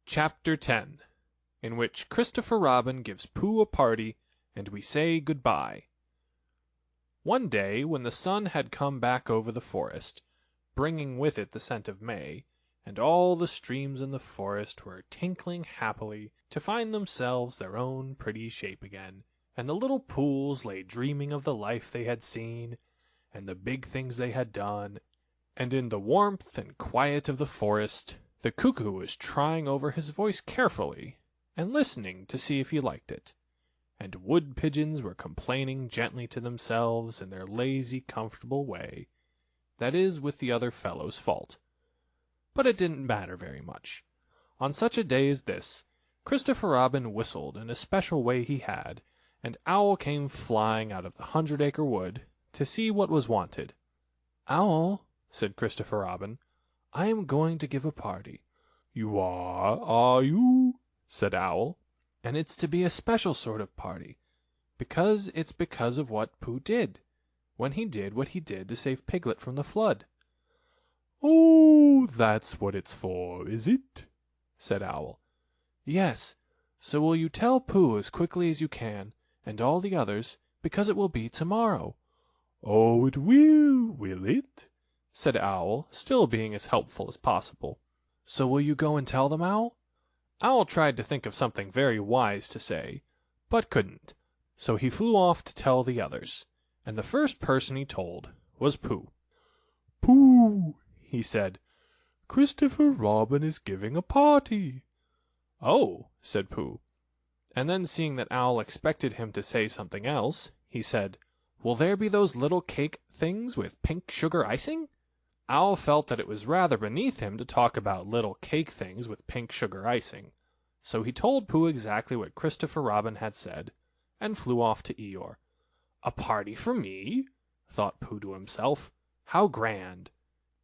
Chapter 10, in which Christopher Robin gives Pooh a party, and we say good-bye. One day, when the sun had come back over the forest, bringing with it the scent of May, and all the streams in the forest were tinkling happily to find themselves their own pretty shape again, and the little pools lay dreaming of the life they had seen, and the big things they had done, and in the warmth and quiet of the forest, the cuckoo was trying over his voice carefully, and listening to see if he liked it, and wood pigeons were complaining gently to themselves in their lazy, comfortable way, that is, with the other fellow's fault. But it didn't matter very much. On such a day as this, Christopher Robin whistled in a special way he had, and Owl came flying out of the 100-acre wood to see what was wanted. "Owl," said Christopher Robin, "I am going to give a party." "You are you?" said Owl. "And it's to be a special sort of party, because of what Pooh did, when he did what he did to save Piglet from the flood." "Oh, that's what it's for, is it?" said Owl. "Yes, so will you tell Pooh as quickly as you can, and all the others, because it will be tomorrow." "Oh, it will it?" said Owl, still being as helpful as possible. "So will you go and tell them, Owl?" Owl tried to think of something very wise to say, but couldn't, so he flew off to tell the others, and the first person he told was Pooh. "Pooh," he said, "Christopher Robin is giving a party." "Oh," said Pooh, and then seeing that Owl expected him to say something else, he said, "Will there be those little cake things with pink sugar icing?" Owl felt that it was rather beneath him to talk about little cake things with pink sugar icing, so he told Pooh exactly what Christopher Robin had said, and flew off to Eeyore. "A party for me?" thought Pooh to himself. "How grand!"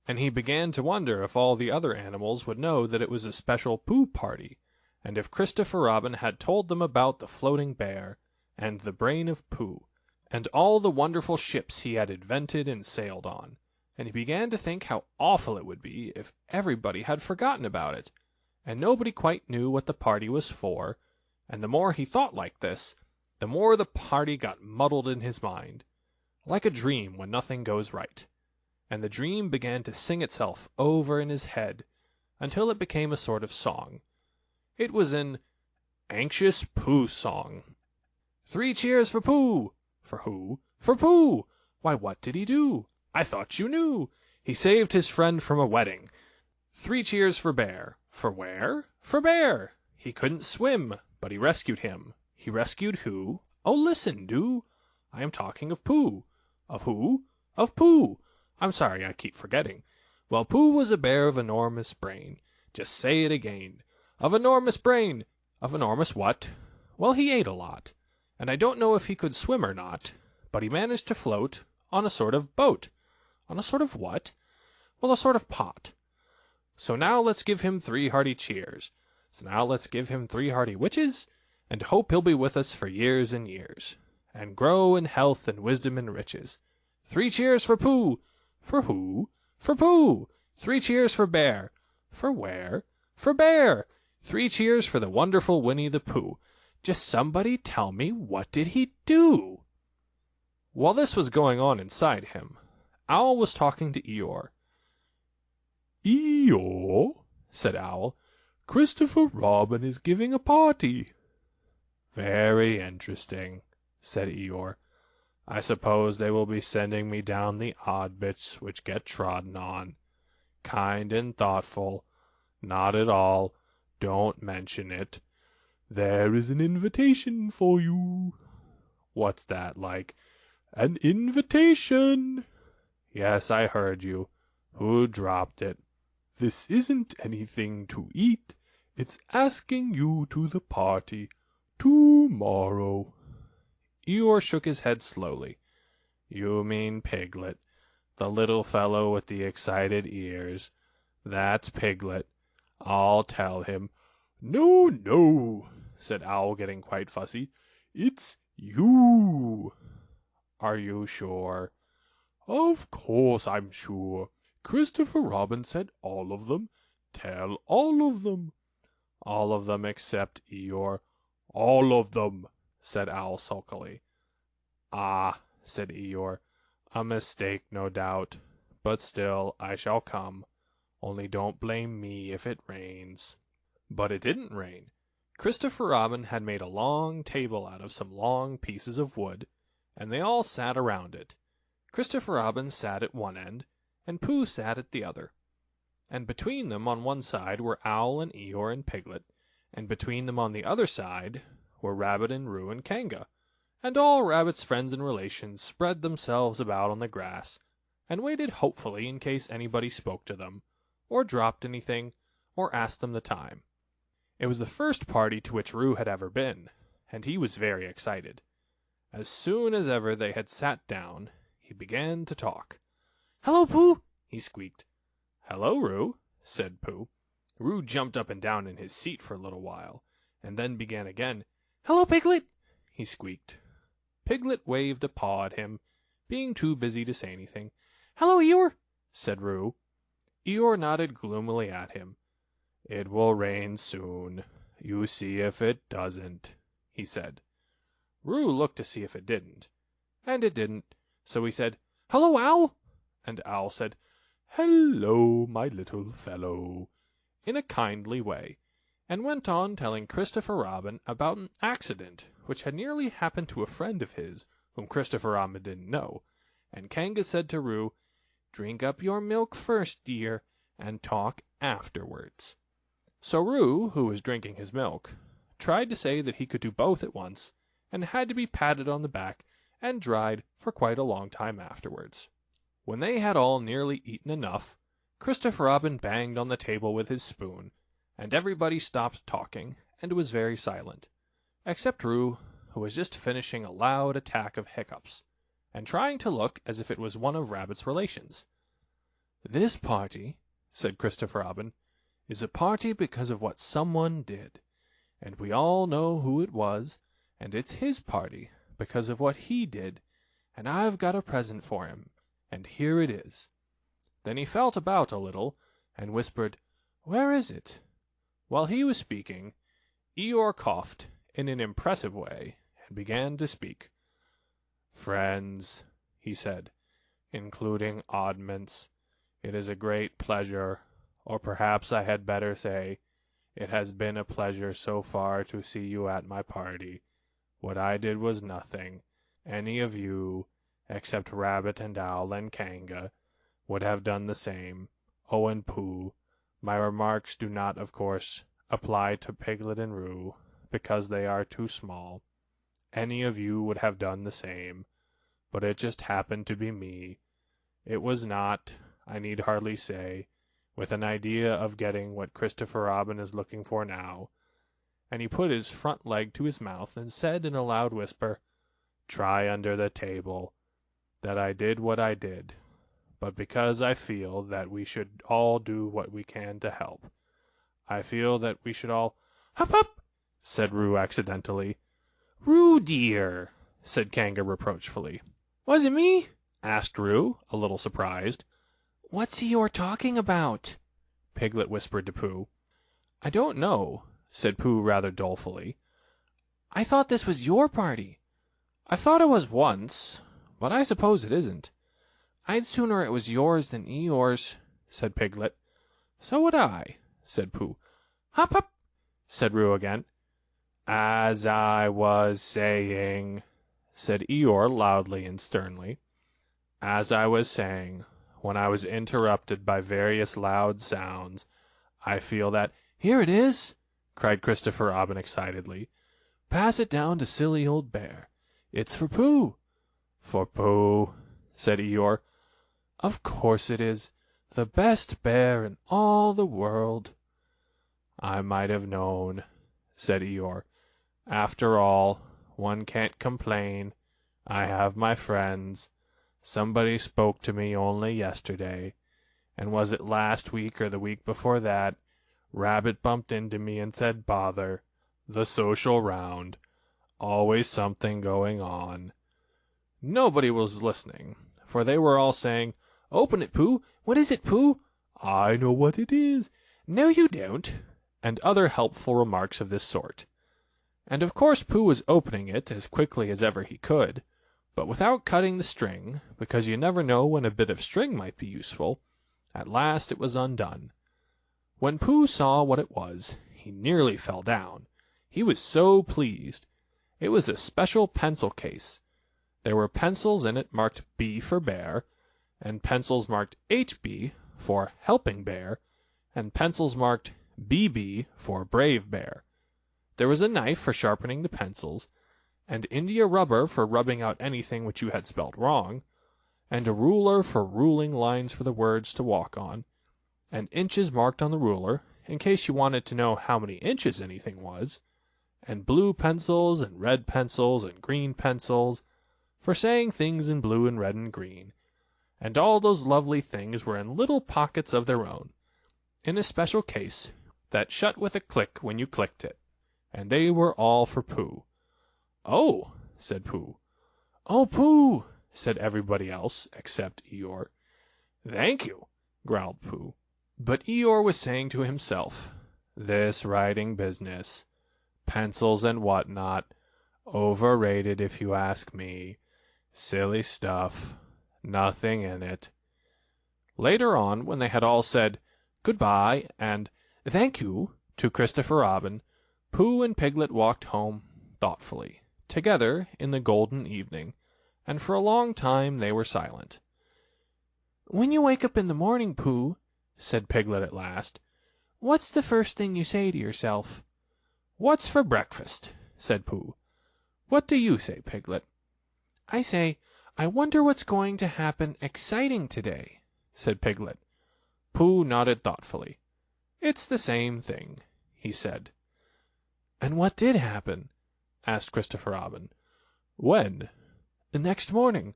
And he began to wonder if all the other animals would know that it was a special Pooh party, and if Christopher Robin had told them about the floating bear, and the brain of Pooh, and all the wonderful ships he had invented and sailed on, and he began to think how awful it would be if everybody had forgotten about it, and nobody quite knew what the party was for, and the more he thought like this, the more the party got muddled in his mind, like a dream when nothing goes right, and the dream began to sing itself over in his head, until it became a sort of song. It was an anxious Pooh song. "3 cheers for Pooh!" "For who?" "For Pooh!" "Why, what did he do?" "I thought you knew." "He saved his friend from a wedding." "3 cheers for Bear." "For where?" "For Bear." "He couldn't swim, but he rescued him." "He rescued who?" "Oh, listen, do." "I am talking of Pooh." "Of who?" "Of Pooh." "I'm sorry, I keep forgetting." "Well, Pooh was a bear of enormous brain." "Just say it again." "Of enormous brain." "Of enormous what?" "Well, he ate a lot, and I don't know if he could swim or not, but he managed to float on a sort of boat." "On a sort of what?" "Well, a sort of pot." "So now let's give him 3 hearty cheers. So now let's give him 3 hearty witches, and hope he'll be with us for years and years, and grow in health and wisdom and riches. 3 cheers for Pooh." "For who?" "For Pooh." "3 cheers for Bear." "For where?" "For Bear." "3 cheers for the wonderful Winnie the Pooh." Just somebody tell me, what did he do? While this was going on inside him, Owl was talking to Eeyore. "Eeyore," said Owl, "Christopher Robin is giving a party." "Very interesting," said Eeyore. "I suppose they will be sending me down the odd bits which get trodden on. Kind and thoughtful. Not at all. Don't mention it." "There is an invitation for you." "What's that like?" "An invitation." "Yes, I heard you. Who dropped it?" "This isn't anything to eat. It's asking you to the party tomorrow." Eeyore shook his head slowly. "You mean Piglet, the little fellow with the excited ears. That's Piglet. I'll tell him." "No, no," said Owl, getting quite fussy. "It's you." "Are you sure?" "Of course I'm sure. Christopher Robin said all of them. Tell all of them." All of them except Eeyore. All of them, said Owl sulkily. Ah, said Eeyore, a mistake, no doubt. But still, I shall come. Only don't blame me if it rains. But it didn't rain. Christopher Robin had made a long table out of some long pieces of wood, and they all sat around it. Christopher Robin sat at one end, and Pooh sat at the other. And between them on one side were Owl and Eeyore and Piglet, and between them on the other side were Rabbit and Roo and Kanga, and all Rabbit's friends and relations spread themselves about on the grass, and waited hopefully in case anybody spoke to them, or dropped anything, or asked them the time. It was the first party to which Roo had ever been, and he was very excited. As soon as ever they had sat down, he began to talk. "Hello, Pooh!" he squeaked. "Hello, Roo," said Pooh. Roo jumped up and down in his seat for a little while, and then began again. "Hello, Piglet!" he squeaked. Piglet waved a paw at him, being too busy to say anything. "Hello, Eeyore!" said Roo. Eeyore nodded gloomily at him. "It will rain soon. You see if it doesn't," he said. Roo looked to see if it didn't, and it didn't, so he said, "Hello, Owl!" And Owl said, "Hello, my little fellow," in a kindly way, and went on telling Christopher Robin about an accident which had nearly happened to a friend of his, whom Christopher Robin didn't know, and Kanga said to Roo, "Drink up your milk first, dear, and talk afterwards." So Roo, who was drinking his milk, tried to say that he could do both at once, and had to be patted on the back and dried for quite a long time afterwards. When they had all nearly eaten enough, Christopher Robin banged on the table with his spoon, and everybody stopped talking and was very silent, except Roo, who was just finishing a loud attack of hiccups, and trying to look as if it was one of Rabbit's relations. "This party," said Christopher Robin, "is a party because of what someone did, and we all know who it was, and it's his party because of what he did, and I've got a present for him, and here it is." Then he felt about a little, and whispered, "Where is it?" While he was speaking, Eeyore coughed in an impressive way, and began to speak. "Friends," he said, "including oddments, it is a great pleasure, or perhaps I had better say, it has been a pleasure so far to see you at my party. What I did was nothing. Any of you, except Rabbit and Owl and Kanga, would have done the same. Oh, and Pooh. My remarks do not, of course, apply to Piglet and Roo, because they are too small. Any of you would have done the same, but it just happened to be me. It was not, I need hardly say, with an idea of getting what Christopher Robin is looking for now." And he put his front leg to his mouth and said in a loud whisper, "Try under the table, that I did what I did, but because I feel that we should all do what we can to help. I feel that we should all—" "Hup, hup!" said Roo accidentally. "Roo, dear," said Kanga reproachfully. "Was it me?" asked Roo, a little surprised. "What's Eeyore talking about?" Piglet whispered to Pooh. "I don't know," said Pooh rather dolefully. "I thought this was your party." "I thought it was once, but I suppose it isn't." "I'd sooner it was yours than Eeyore's," said Piglet. "So would I," said Pooh. "Hop, hop!" said Roo again. "As I was saying," said Eeyore loudly and sternly. "As I was saying, when I was interrupted by various loud sounds, I feel that—" "Here it is!" cried Christopher Robin excitedly. "Pass it down to silly old bear. It's for Pooh." "For Pooh," said Eeyore. "Of course it is. The best bear in all the world." "I might have known," said Eeyore. "After all, one can't complain. I have my friends. Somebody spoke to me only yesterday, and was it last week or the week before that, Rabbit bumped into me and said, 'Bother. The social round. Always something going on.'" Nobody was listening, for they were all saying, "Open it, Pooh! What is it, Pooh?" "I know what it is." "No, you don't." and other helpful remarks of this sort. And of course Pooh was opening it as quickly as ever he could, but without cutting the string, because you never know when a bit of string might be useful. At last it was undone. When Pooh saw what it was, he nearly fell down. He was so pleased. It was a special pencil case. There were pencils in it marked B for Bear, and pencils marked HB for Helping Bear, and pencils marked BB for Brave Bear. There was a knife for sharpening the pencils, and India rubber for rubbing out anything which you had spelled wrong, and a ruler for ruling lines for the words to walk on, and inches marked on the ruler, in case you wanted to know how many inches anything was, and blue pencils and red pencils and green pencils, for saying things in blue and red and green, and all those lovely things were in little pockets of their own, in a special case that shut with a click when you clicked it, and they were all for Pooh. "Oh," said Pooh. "Oh, Pooh," said everybody else except Eeyore. "Thank you," growled Pooh. But Eeyore was saying to himself, "This writing business, pencils and what-not, overrated if you ask me. Silly stuff, nothing in it." Later on, when they had all said "Goodbye" and "Thank you" to Christopher Robin, Pooh and Piglet walked home thoughtfully, together in the golden evening, and for a long time they were silent. "When you wake up in the morning, Pooh," said Piglet at last, "what's the first thing you say to yourself?" "What's for breakfast?" said Pooh. "What do you say, Piglet?" "I say, I wonder what's going to happen exciting today," said Piglet. Pooh nodded thoughtfully. "It's the same thing," he said. "And what did happen?" asked Christopher Robin. "When?" "Next morning."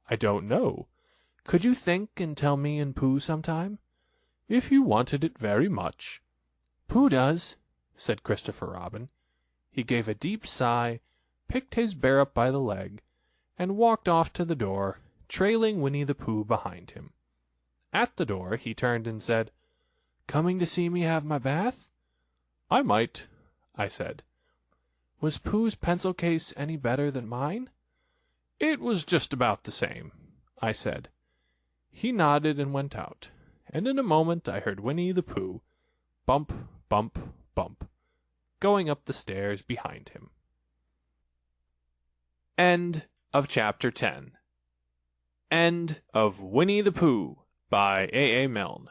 "I don't know. Could you think and tell me and Pooh sometime?" "If you wanted it very much." "Pooh does," said Christopher Robin. He gave a deep sigh, picked his bear up by the leg, and walked off to the door, trailing Winnie the Pooh behind him. At the door he turned and said, "Coming to see me have my bath?" "I might," I said. "Was Pooh's pencil case any better than mine?" "It was just about the same," I said. He nodded and went out, and in a moment I heard Winnie the Pooh, bump, bump, bump, going up the stairs behind him. End of Chapter 10. End of Winnie the Pooh by A. Milne.